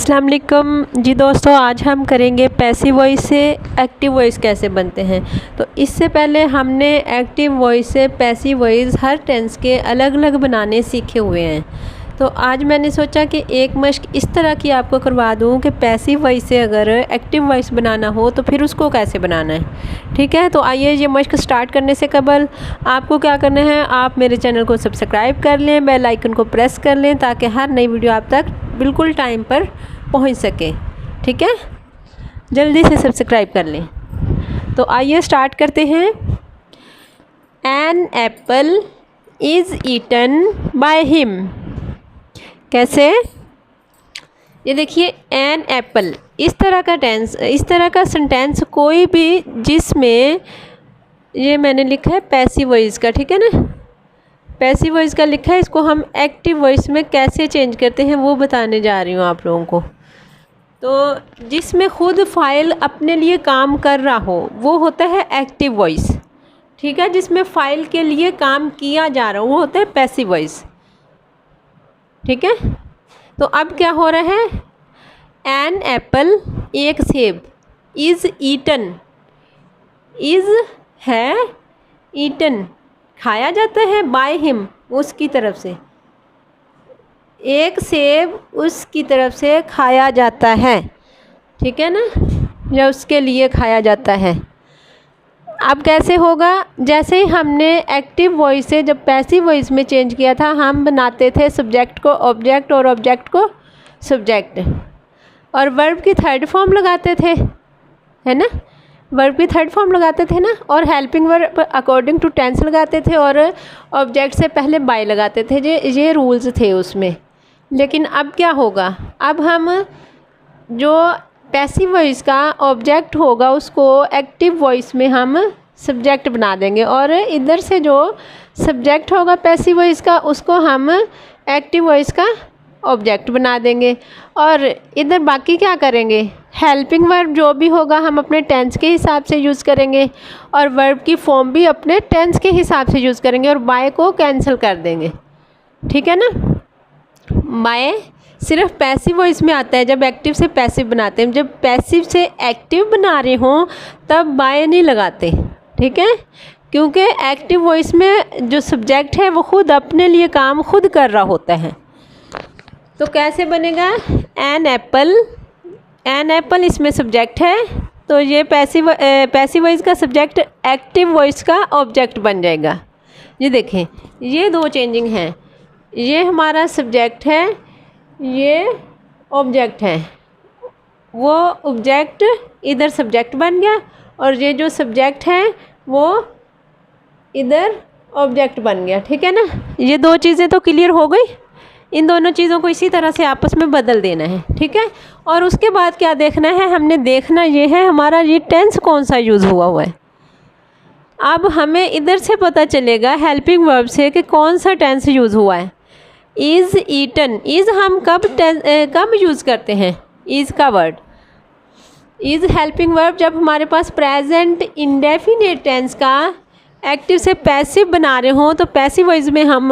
अस्सलाम वालेकुम जी दोस्तों, आज हम करेंगे पैसिव वॉइस से एक्टिव वॉइस कैसे बनते हैं। तो इससे पहले हमने एक्टिव वॉइस से पैसिव वॉइस हर टेंस के अलग अलग बनाने सीखे हुए हैं। तो आज मैंने सोचा कि एक मश्क इस तरह की आपको करवा दूं कि पैसिव वॉइस से अगर एक्टिव वॉइस बनाना हो तो फिर उसको कैसे बनाना है। ठीक है, तो आइए ये मश्क स्टार्ट करने से कबल आपको क्या करना है, आप मेरे चैनल को सब्सक्राइब कर लें, बेल आइकन को प्रेस कर लें ताकि हर नई वीडियो आप तक बिल्कुल टाइम पर पहुंच सके। ठीक है, जल्दी से सब्सक्राइब कर लें। तो आइए स्टार्ट करते हैं। An apple is eaten by him. कैसे, ये देखिए एन एप्पल, इस तरह का टेंस, इस तरह का सेंटेंस कोई भी जिसमें ये मैंने लिखा है पैसिव वॉइस का, ठीक है ना, पैसिव वॉइस का लिखा है, इसको हम एक्टिव वॉइस में कैसे चेंज करते हैं वो बताने जा रही हूँ आप लोगों को। तो जिसमें खुद फाइल अपने लिए काम कर रहा हो वो होता है एक्टिव वॉइस। ठीक है, जिसमें फाइल के लिए काम किया जा रहा हो वो होता है पैसिव वॉइस। ठीक है, तो अब क्या हो रहा है, एन एप्पल, एक सेब, इज़ ईटन, इज़ है, ईटन खाया जाता है, बाय हिम उसकी तरफ से, एक सेब उसकी तरफ से खाया जाता है। ठीक है ना, या उसके लिए खाया जाता है। अब कैसे होगा, जैसे ही हमने एक्टिव वॉइस से जब पैसिव वॉइस में चेंज किया था, हम बनाते थे सब्जेक्ट को ऑब्जेक्ट और ऑब्जेक्ट को सब्जेक्ट, और वर्ब की थर्ड फॉर्म लगाते थे, है ना, वर्ब की थर्ड फॉर्म लगाते थे ना, और helping verb according to tense लगाते थे, और ऑब्जेक्ट से पहले बाय लगाते थे। ये रूल्स थे उसमें। लेकिन अब क्या होगा, अब हम जो पैसिव वॉइस का ऑब्जेक्ट होगा उसको एक्टिव वॉइस में हम सब्जेक्ट बना देंगे, और इधर से जो सब्जेक्ट होगा पैसिव वॉइस का उसको हम एक्टिव वॉइस का ऑब्जेक्ट बना देंगे। और इधर बाकी क्या करेंगे, हेल्पिंग वर्ब जो भी होगा हम अपने टेंस के हिसाब से यूज़ करेंगे, और वर्ब की फॉर्म भी अपने टेंस के हिसाब से यूज़ करेंगे, और बाय को कैंसिल कर देंगे। ठीक है ना, बाय सिर्फ पैसिव वॉइस में आता है जब एक्टिव से पैसिव बनाते हैं। जब पैसिव से एक्टिव बना रहे हों तब बाय नहीं लगाते। ठीक है, क्योंकि एक्टिव वॉइस में जो सब्जेक्ट है वो खुद अपने लिए काम खुद कर रहा होता है। तो कैसे बनेगा, एन एप्पल, एन एप्पल इसमें सब्जेक्ट है, तो ये पैसिव वॉइस का सब्जेक्ट एक्टिव वॉइस का ऑब्जेक्ट बन जाएगा। ये देखें, ये दो चेंजिंग हैं, ये हमारा सब्जेक्ट है, ये ऑब्जेक्ट है, वो ऑब्जेक्ट इधर सब्जेक्ट बन गया, और ये जो सब्जेक्ट है वो इधर ऑब्जेक्ट बन गया। ठीक है ना, ये दो चीज़ें तो क्लियर हो गई। इन दोनों चीज़ों को इसी तरह से आपस में बदल देना है। ठीक है, और उसके बाद क्या देखना है, हमने देखना ये है हमारा ये टेंस कौन सा यूज़ हुआ है। अब हमें इधर से पता चलेगा हेल्पिंग वर्ब से कि कौन सा टेंस यूज़ हुआ है। इज़ ईटन, इज़ हम कब यूज़ करते हैं, इज़ का वर्ड, इज़ हेल्पिंग वर्ब जब हमारे पास प्रेजेंट इंडेफिनिट टेंस का एक्टिव से पैसिव बना रहे हों, तो पैसिव वॉइस में हम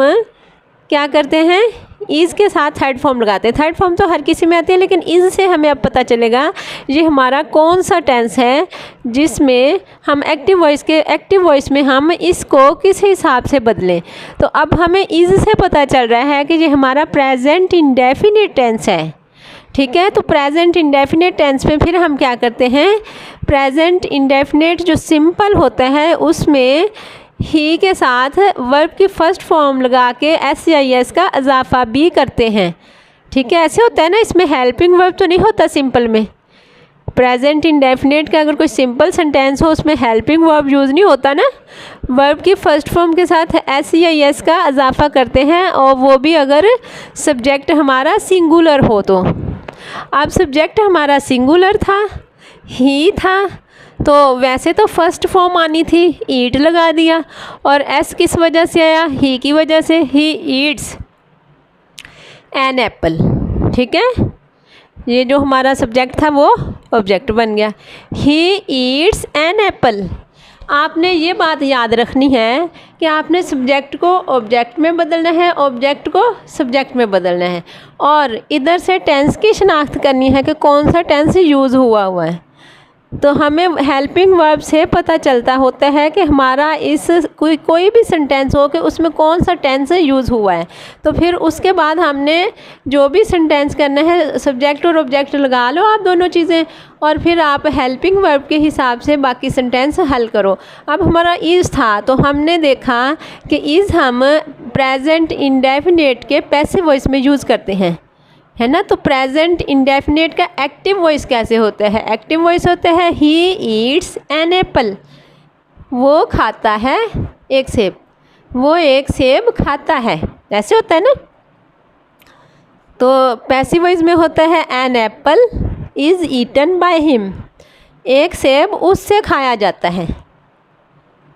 क्या करते हैं, इज़ के साथ थर्ड फॉर्म लगाते हैं। थर्ड फॉर्म तो हर किसी में आती है, लेकिन इज़ से हमें अब पता चलेगा ये हमारा कौन सा टेंस है जिसमें हम एक्टिव वॉइस में हम इसको किस हिसाब से बदलें। तो अब हमें इज़ से पता चल रहा है कि ये हमारा प्रेजेंट इंडेफिनिट टेंस है। ठीक है, तो प्रेजेंट इंडेफिनिट टेंस में फिर हम क्या करते हैं, प्रेजेंट इंडेफिनिट जो सिंपल होता है उसमें ही के साथ वर्ब की फर्स्ट फॉर्म लगा के SCIS का इजाफा भी करते हैं। ठीक है, ऐसे होता है ना, इसमें हेल्पिंग वर्ब तो नहीं होता सिंपल में। प्रेजेंट इंडेफिनिट का अगर कोई सिंपल सेंटेंस हो उसमें हेल्पिंग वर्ब यूज़ नहीं होता ना, वर्ब की फर्स्ट फॉर्म के साथ SCIS का इजाफा करते हैं, और वो भी अगर सब्जेक्ट हमारा सिंगुलर हो तो। अब सब्जेक्ट हमारा सिंगुलर था, ही था, तो वैसे तो फर्स्ट फॉर्म आनी थी, ईट लगा दिया, और एस किस वजह से आया, ही की वजह से, ही ईट्स एन एप्पल। ठीक है, ये जो हमारा सब्जेक्ट था वो ऑब्जेक्ट बन गया, ही ईट्स एन एप्पल। आपने ये बात याद रखनी है कि आपने सब्जेक्ट को ऑब्जेक्ट में बदलना है, ऑब्जेक्ट को सब्जेक्ट में बदलना है, और इधर से टेंस की शनाख्त करनी है कि कौन सा टेंस यूज़ हुआ है। तो हमें हेल्पिंग वर्ब से पता चलता होता है कि हमारा इस कोई भी सेंटेंस हो कि उसमें कौन सा टेंस यूज़ हुआ है। तो फिर उसके बाद हमने जो भी सेंटेंस करना है, सब्जेक्ट और ऑब्जेक्ट लगा लो आप दोनों चीज़ें, और फिर आप हेल्पिंग वर्ब के हिसाब से बाकी सेंटेंस हल करो। अब हमारा इज़ था तो हमने देखा कि इज़ हम प्रेजेंट इंडेफिनिट के पैसिव वॉइस में यूज़ करते हैं, है ना। तो प्रेजेंट इंडेफिनिट का एक्टिव वॉइस कैसे होता है? एक्टिव वॉइस होता है ही ईट्स एन एप्पल, वो खाता है एक सेब, वो एक सेब खाता है, ऐसे होता है ना। तो पैसिव वॉइस में होता है an apple is eaten by him, एक सेब उससे खाया जाता है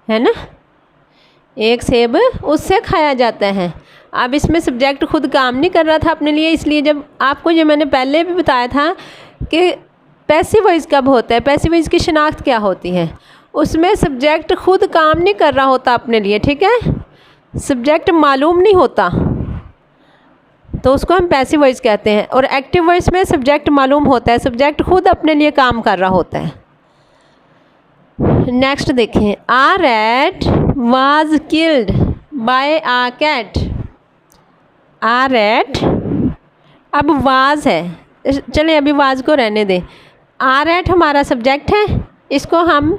ना, एक सेब उससे खाया जाता है। अब इसमें सब्जेक्ट खुद काम नहीं कर रहा था अपने लिए, इसलिए जब आपको ये मैंने पहले भी बताया था कि पैसिव वॉइस कब होता है, पैसिव वॉइस की शनाख्त क्या होती है, उसमें सब्जेक्ट खुद काम नहीं कर रहा होता अपने लिए, ठीक है, सब्जेक्ट मालूम नहीं होता, तो उसको हम पैसिव वॉइस कहते हैं। और एक्टिव वॉइस में सब्जेक्ट मालूम होता है, सब्जेक्ट खुद अपने लिए काम कर रहा होता है। नेक्स्ट देखें, a rat was killed by a cat. A rat, अब वाज है, चलें अभी वाज को रहने दें। आ रैट हमारा सब्जेक्ट है, इसको हम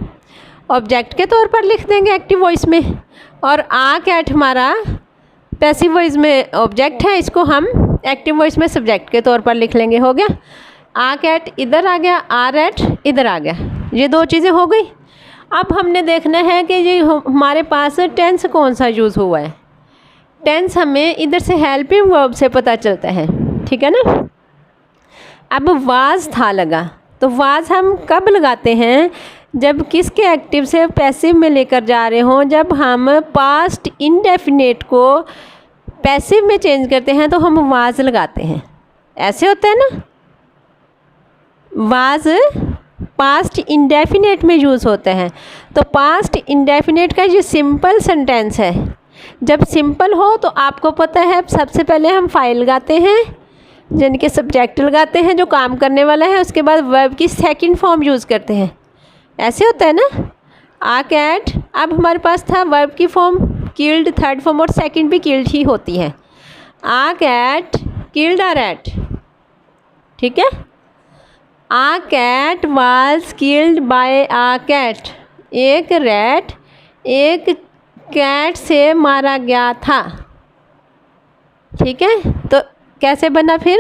ऑब्जेक्ट के तौर पर लिख देंगे एक्टिव वॉइस में, और आ कैट हमारा पैसिव वॉइस में ऑब्जेक्ट है, इसको हम एक्टिव वॉइस में सब्जेक्ट के तौर पर लिख लेंगे। हो गया, आ कैट इधर आ गया, आ रैट इधर आ गया, ये दो चीज़ें हो गई। अब हमने देखना है कि ये हमारे पास टेंस कौन सा यूज़ हुआ है। टेंस हमें इधर से हेल्पिंग वर्ब से पता चलता है, ठीक है ना। अब वाज था लगा, तो वाज हम कब लगाते हैं? जब किसके एक्टिव से पैसिव में लेकर जा रहे हों, जब हम पास्ट इंडेफिनिट को पैसिव में चेंज करते हैं तो हम वाज लगाते हैं, ऐसे होता है ना। वाज पास्ट इंडेफिनिट में यूज़ होता है। तो पास्ट इंडेफिनिट का ये सिंपल सेंटेंस है। जब सिंपल हो तो आपको पता है सबसे पहले हम फाइल लगाते हैं, यानी कि सब्जेक्ट लगाते हैं जो काम करने वाला है, उसके बाद वर्ब की सेकंड फॉर्म यूज़ करते हैं, ऐसे होता है ना। आ कैट, अब हमारे पास था वर्ब की फॉर्म किल्ड, थर्ड फॉर्म, और सेकंड भी किल्ड ही होती है। A cat killed a rat, ठीक है। A cat was killed by a cat, एक रैट एक कैट से मारा गया था, ठीक है। तो कैसे बना फिर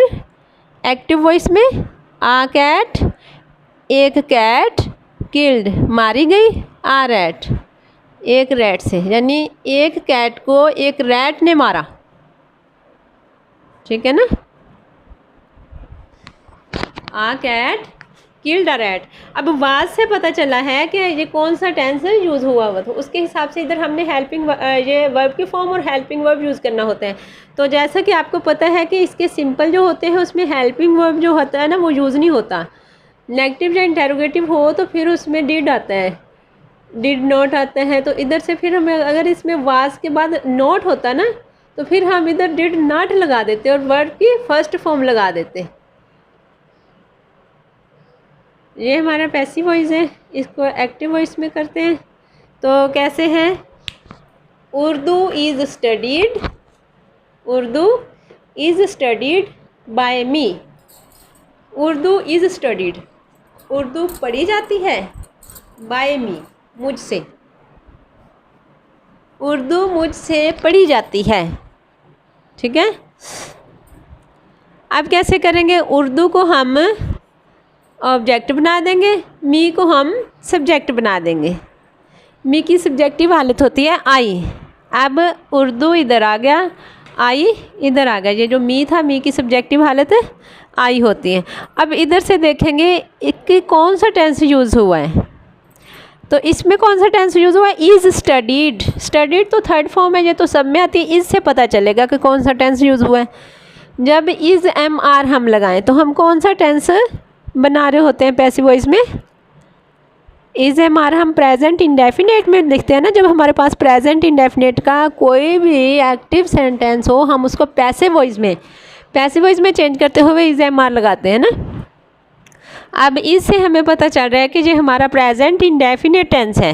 एक्टिव वॉइस में? आ कैट एक कैट किल्ड मारी गई, आ रैट एक रैट से, यानी एक कैट को एक रैट ने मारा, ठीक है ना। आ कैट किल्ड अ रैट। अब वाज से पता चला है कि ये कौन सा टेंस यूज़ हुआ हुआ, तो उसके हिसाब से इधर हमने हेल्पिंग ये वर्ब की फॉर्म और हेल्पिंग वर्ब यूज़ करना होता है। तो जैसा कि आपको पता है कि इसके सिंपल जो होते हैं उसमें हेल्पिंग वर्ब जो होता है ना वो यूज़ नहीं होता। नेगेटिव या इंटेरोगेटिव हो तो फिर उसमें डिड आता है, डिड नॉट आता है। तो इधर से फिर हमें अगर इसमें वाज के बाद नॉट होता ना तो फिर हम इधर डिड नॉट लगा देते और वर्ब की फर्स्ट फॉर्म लगा देते। ये हमारा पैसिव वॉइस है, इसको एक्टिव वॉइस में करते हैं। तो कैसे हैं? Urdu is studied, Urdu is studied by me. Urdu is studied, Urdu पढ़ी जाती है, बाय मी मुझसे, उर्दू मुझसे पढ़ी जाती है, ठीक है। अब कैसे करेंगे? उर्दू को हम ऑब्जेक्ट बना देंगे, मी को हम सब्जेक्ट बना देंगे। मी की सब्जेक्टिव हालत होती है आई। अब उर्दू इधर आ गया, आई इधर आ गया, ये जो मी था मी की सब्जेक्टिव हालत आई होती है। अब इधर से देखेंगे कि कौन सा टेंस यूज़ हुआ है। तो इसमें कौन सा टेंस यूज़ हुआ है? Is studied. स्टडीड तो थर्ड फॉर्म है, ये तो सब में आती है। इज़ से पता चलेगा कि कौन सा टेंस यूज़ हुआ है। जब इज़ एम आर हम लगाएं तो हम कौन सा टेंस बना रहे होते हैं पैसिव वॉइस में? हमारा हम प्रेजेंट इंडेफिनेट में लिखते हैं ना, जब हमारे पास प्रेजेंट इंडेफिनेट का कोई भी एक्टिव सेंटेंस हो हम उसको पैसिव वॉइस में चेंज करते हुए इज एम आर लगाते हैं ना। अब इससे हमें पता चल रहा है कि जो हमारा प्रेजेंट इंडेफिनेट टेंस है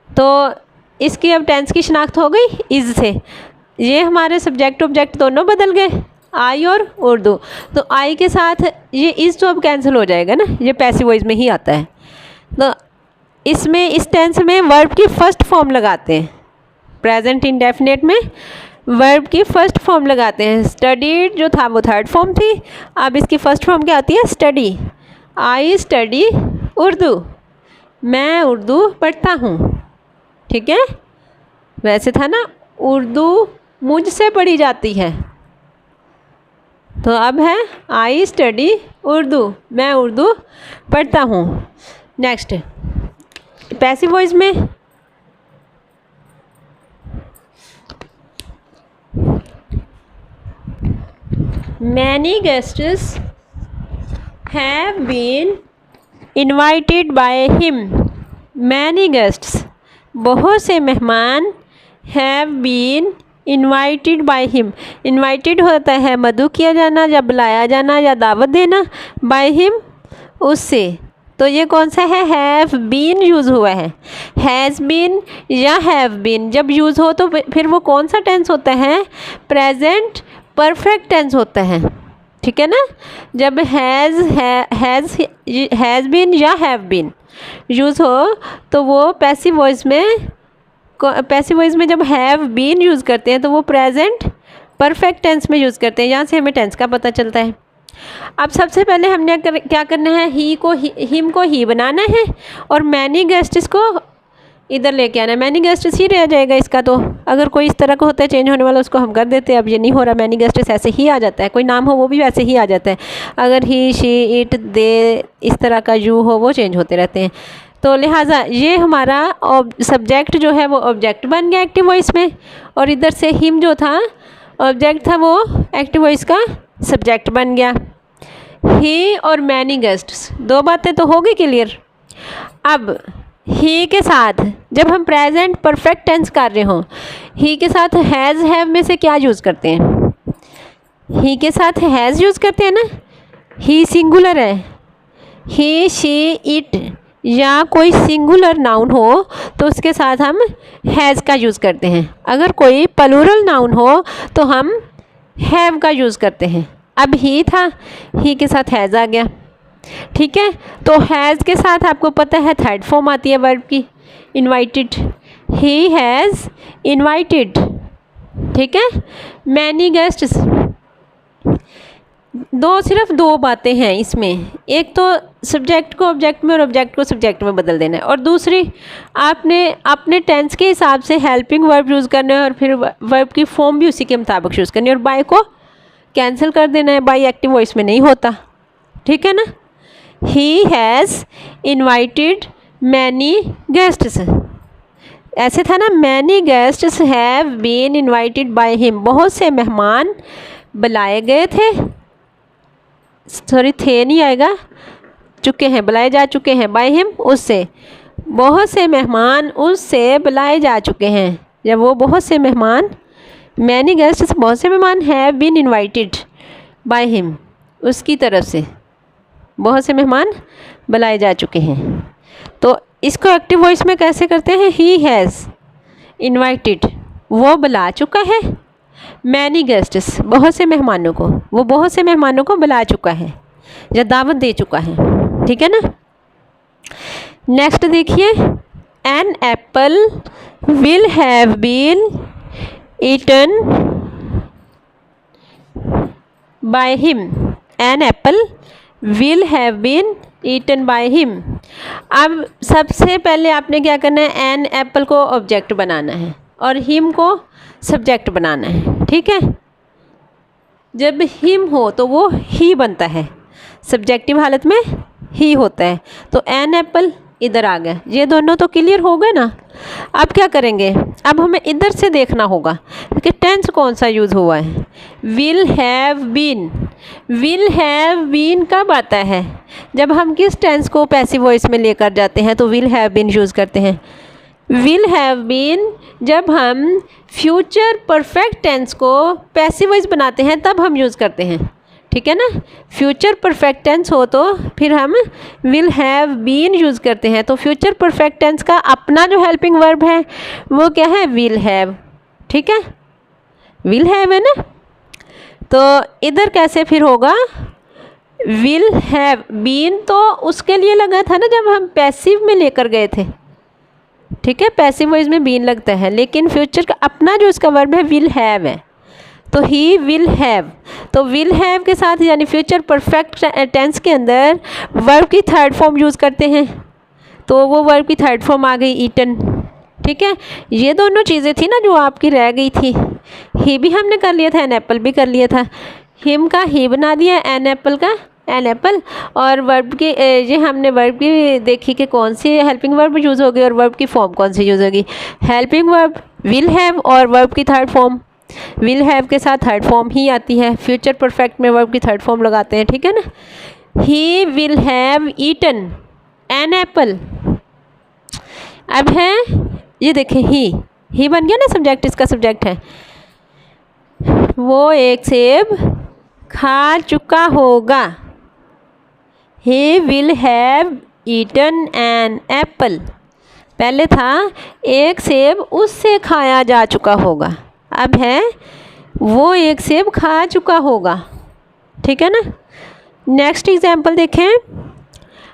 तो इसकी अब टेंस की शनाख्त हो गई इज से। ये हमारे सब्जेक्ट ऑब्जेक्ट दोनों बदल गए, आई और उर्दू। तो आई के साथ ये इज़ तो अब कैंसिल हो जाएगा ना, ये पैसिव वॉइस में ही आता है। तो इसमें इस टेंस में वर्ब की फ़र्स्ट फॉर्म लगाते हैं, प्रेजेंट इंडेफिनेट में वर्ब की फ़र्स्ट फॉर्म लगाते हैं। स्टडीड जो था वो थर्ड फॉर्म थी, अब इसकी फ़र्स्ट फॉर्म क्या आती है, स्टडी। आई स्टडी उर्दू, मैं उर्दू पढ़ता हूँ। ठीक है, वैसे था ना उर्दू मुझसे पढ़ी जाती है, तो अब है आई स्टडी उर्दू, मैं उर्दू पढ़ता हूँ। नेक्स्ट पैसिव वॉइस में many guests have been invited by him. Many guests बहुत से मेहमान have been invited by him. Invited होता है मदऊ किया जाना या बुलाया जाना या दावत देना, बाय हिम उससे। तो ये कौन सा है, हैव बीन यूज़ हुआ है। हैज़ बीन या हैव बीन जब यूज़ हो तो फिर वो कौन सा टेंस होता है, प्रेजेंट परफेक्ट टेंस होता है। ठीक है ना, जब हैज़ बीन या हैव बीन यूज़ हो तो वो पैसिव वॉइस में जब हैव बीन यूज़ करते हैं तो वो प्रेजेंट परफेक्ट टेंस में यूज़ करते हैं। यहाँ से हमें टेंस का पता चलता है। अब सबसे पहले हमने क्या करना है, हिम को ही बनाना है और मैनी गेस्ट्स को इधर लेके आना है। मैनी गेस्ट्स ही रह जाएगा इसका, तो अगर कोई इस तरह का होता है चेंज होने वाला उसको हम कर देते हैं। अब ये नहीं हो रहा, मैनी गेस्ट्स ऐसे ही आ जाता है, कोई नाम हो वो भी वैसे ही आ जाता है। अगर ही शी इट दे इस तरह का यू हो वो चेंज होते रहते हैं। तो लिहाजा ये हमारा सब्जेक्ट जो है वो ऑब्जेक्ट बन गया एक्टिव वॉइस में, और इधर से हिम जो था ऑब्जेक्ट था वो एक्टिव वॉइस का सब्जेक्ट बन गया। ही और मैनी गेस्ट्स, दो बातें तो हो गई क्लियर। अब ही के साथ जब हम प्रेजेंट परफेक्ट टेंस कर रहे हों, ही के साथ हैज़ हैव में से क्या यूज़ करते हैं, ही के साथ हैज़ यूज़ करते हैं ना। ही सिंगुलर है, ही शी इट या कोई सिंगुलर नाउन हो तो उसके साथ हम हैज़ का यूज़ करते हैं। अगर कोई प्लूरल नाउन हो तो हम हैव का यूज़ करते हैं। अब ही था, ही के साथ हैज़ आ गया। ठीक है, तो हैज़ के साथ आपको पता है थर्ड फॉर्म आती है वर्ब की, इनवाइटेड। He has invited. ठीक है, मैनी गेस्ट्स, सिर्फ दो बातें हैं इसमें। एक तो सब्जेक्ट को ऑब्जेक्ट में और ऑब्जेक्ट को सब्जेक्ट में बदल देना है, और दूसरी आपने अपने टेंस के हिसाब से हेल्पिंग वर्ब यूज़ करना है और फिर वर्ब की फॉर्म भी उसी के मुताबिक यूज़ करनी है, और बाय को कैंसिल कर देना है, बाय एक्टिव वॉइस में नहीं होता। ठीक है ना, he has invited many guests, ऐसे था ना, many guests have been invited by him. बहुत से मेहमान बुलाए गए थे, सॉरी थे नहीं आएगा, चुके हैं, बुलाए जा चुके हैं, बाय हिम उससे। बहुत से मेहमान उससे बुलाए जा चुके हैं। जब वो बहुत से मेहमान, मैनी गेस्ट्स बहुत से मेहमान have been invited by him उसकी तरफ से, बहुत से मेहमान बुलाए जा चुके हैं। तो इसको एक्टिव वॉइस में कैसे करते हैं, ही हैज़ इनवाइटेड, वो बुला चुका है, मैनी गेस्ट्स बहुत से मेहमानों को, वो बहुत से मेहमानों को बुला चुका है या दावत दे चुका है। ठीक है ना। नेक्स्ट देखिए, an apple will have been eaten by him. An apple will have been eaten by him. अब सबसे पहले आपने क्या करना है, एन एप्पल को ऑब्जेक्ट बनाना है और हिम को सब्जेक्ट बनाना है। ठीक है, जब हिम हो तो वो ही बनता है, सब्जेक्टिव हालत में ही होता है। तो एन एप्पल इधर आ गया, ये दोनों तो क्लियर हो गए ना। अब क्या करेंगे, अब हमें इधर से देखना होगा कि टेंस कौन सा यूज़ हुआ है। Will have been, will have been कब आता है, जब हम किस टेंस को पैसिव वॉइस में लेकर जाते हैं तो विल हैव बीन यूज़ करते हैं। विल हैव बीन जब हम फ्यूचर परफेक्ट टेंस को पैसिव वॉइस बनाते हैं तब हम यूज़ करते हैं, ठीक है ना। फ्यूचर परफेक्ट टेंस हो तो फिर हम विल हैव बीन यूज़ करते हैं। तो फ्यूचर परफेक्ट टेंस का अपना जो हेल्पिंग वर्ब है वो क्या है, विल हैव, ठीक है, विल हैव है ना। तो इधर कैसे फिर होगा, विल हैव बीन तो उसके लिए लगा था ना जब हम पैसिव में लेकर गए थे, ठीक है, पैसिव वॉइस में बीन लगता है, लेकिन फ्यूचर का अपना जो इसका वर्ब है विल हैव है, तो ही विल हैव। तो विल हैव के साथ यानी फ्यूचर परफेक्ट टेंस के अंदर वर्ब की थर्ड फॉर्म यूज़ करते हैं, तो वो वर्ब की थर्ड फॉर्म आ गई ईटन, ठीक है। ये दोनों चीज़ें थी ना जो आपकी रह गई थी। ही भी हमने कर लिया था, एन एप्पल भी कर लिया था, हिम का ही बना दिया, एन एप्पल का एन एप्पल। और वर्ब की ये हमने वर्ब की देखी कि कौन सी हेल्पिंग वर्ब यूज़ होगी और वर्ब की फॉर्म कौन सी यूज़ होगी। हेल्पिंग वर्ब विल हैव और वर्ब की थर्ड फॉर्म विल हैव के साथ थर्ड फॉर्म ही आती है। फ्यूचर परफेक्ट में वर्ब की थर्ड फॉर्म लगाते हैं, ठीक है ना। He will have eaten an apple. अब है ये देखें, ही बन गया ना सब्जेक्ट, इसका सब्जेक्ट है। वो एक सेब खा चुका होगा, he will have eaten an apple. पहले था एक सेब उससे खाया जा चुका होगा, अब है वो एक सेब खा चुका होगा, ठीक है ना। नेक्स्ट एग्जाम्पल देखें,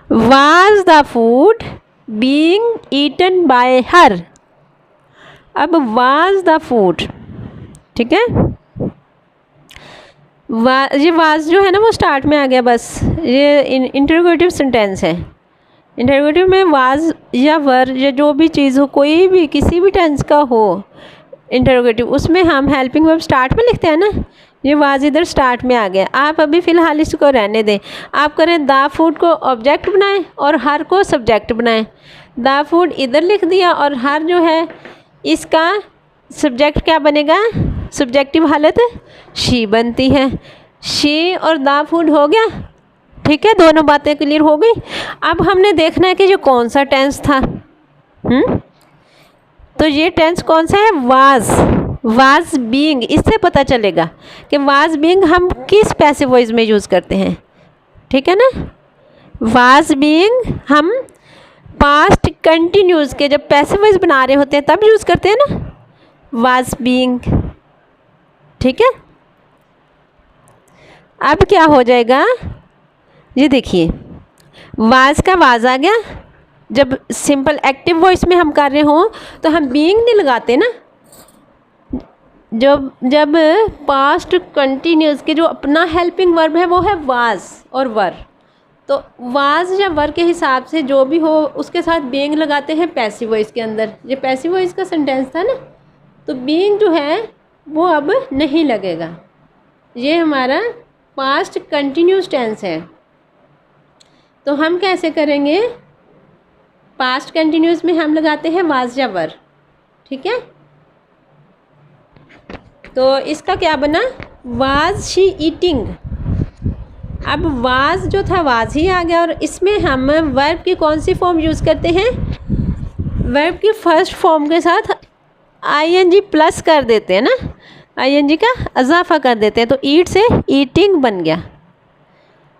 was the food being eaten by her. अब वाज द फूड, ठीक है, ये वाज जो है ना वो स्टार्ट में आ गया, बस ये इंटरोगेटिव सेंटेंस है। इंटरोगेटिव में वाज या वर या जो भी चीज़ हो, कोई भी किसी भी टेंस का हो इंटरोगेटिव, उसमें हम हेल्पिंग वर्ब स्टार्ट में लिखते हैं ना। ये वाज इधर स्टार्ट में आ गया। आप अभी फ़िलहाल इसको रहने दें, आप करें द फूड को ऑब्जेक्ट बनाएं और हर को सब्जेक्ट बनाएं। द फूड इधर लिख दिया और हर जो है इसका सब्जेक्ट क्या बनेगा, सब्जेक्टिव हालत शी बनती है। शी और द फूड हो गया, ठीक है, दोनों बातें क्लियर हो गई। अब हमने देखना है कि ये कौन सा टेंस था। तो ये टेंस कौन सा है, वाज बीइंग। इससे पता चलेगा कि वाज बीइंग हम किस पैसिव वॉइस में यूज़ करते हैं, ठीक है ना। वाज बीइंग हम पास्ट कंटिन्यूस के जब पैसिव वॉइस बना रहे होते हैं तब यूज़ करते हैं ना, वाज बीइंग, ठीक है। अब क्या हो जाएगा, ये देखिए वाज का वाज आ गया। जब सिंपल एक्टिव वॉइस में हम कर रहे हों तो हम बीइंग नहीं लगाते ना। जब पास्ट कंटिन्यूस के जो अपना हेल्पिंग वर्ब है वो है वाज और वर, तो वाज या वर के हिसाब से जो भी हो उसके साथ बीइंग लगाते हैं पैसिव वॉइस के अंदर। ये पैसिव वॉइस का सेंटेंस था ना, तो बीइंग जो है वो अब नहीं लगेगा। ये हमारा पास्ट कंटिन्यूस टेंस है। तो हम कैसे करेंगे, पास्ट कंटिन्यूस में हम लगाते हैं वाज या वर, ठीक है। तो इसका क्या बना, वाज शी ईटिंग। अब वाज जो था वाज ही आ गया और इसमें हम वर्ब की कौन सी फॉर्म यूज़ करते हैं, वर्ब की फर्स्ट फॉर्म के साथ आईएनजी प्लस कर देते हैं ना, आईएनजी का इजाफा कर देते हैं, तो ईट से ईटिंग बन गया।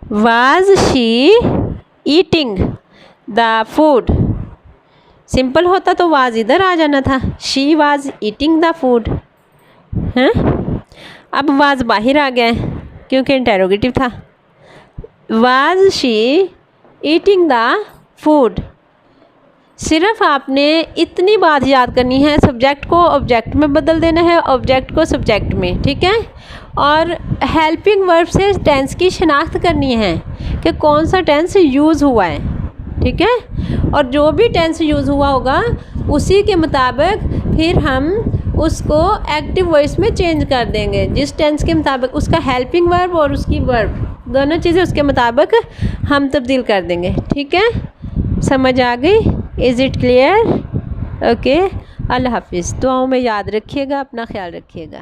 Was she eating the food. Simple होता तो वाज इधर आ जाना था, she was eating the food हैं। अब वाज बाहर आ गया क्योंकि इंटेरोगेटिव था। Was she eating the food. सिर्फ आपने इतनी बात याद करनी है, सब्जेक्ट को ऑब्जेक्ट में बदल देना है, ऑब्जेक्ट को सब्जेक्ट में, ठीक है। और हेल्पिंग वर्ब से टेंस की शनाख्त करनी है कि कौन सा टेंस यूज़ हुआ है, ठीक है। और जो भी टेंस यूज़ हुआ होगा उसी के मुताबिक फिर हम उसको एक्टिव वॉइस में चेंज कर देंगे। जिस टेंस के मुताबिक उसका हेल्पिंग वर्ब और उसकी वर्ब दोनों चीज़ें उसके मुताबिक हम तब्दील कर देंगे, ठीक है। समझ आ गई, इज़ इट क्लियर? ओके, अल्लाह हाफिज़। दुआओं में याद रखिएगा, अपना ख्याल रखिएगा।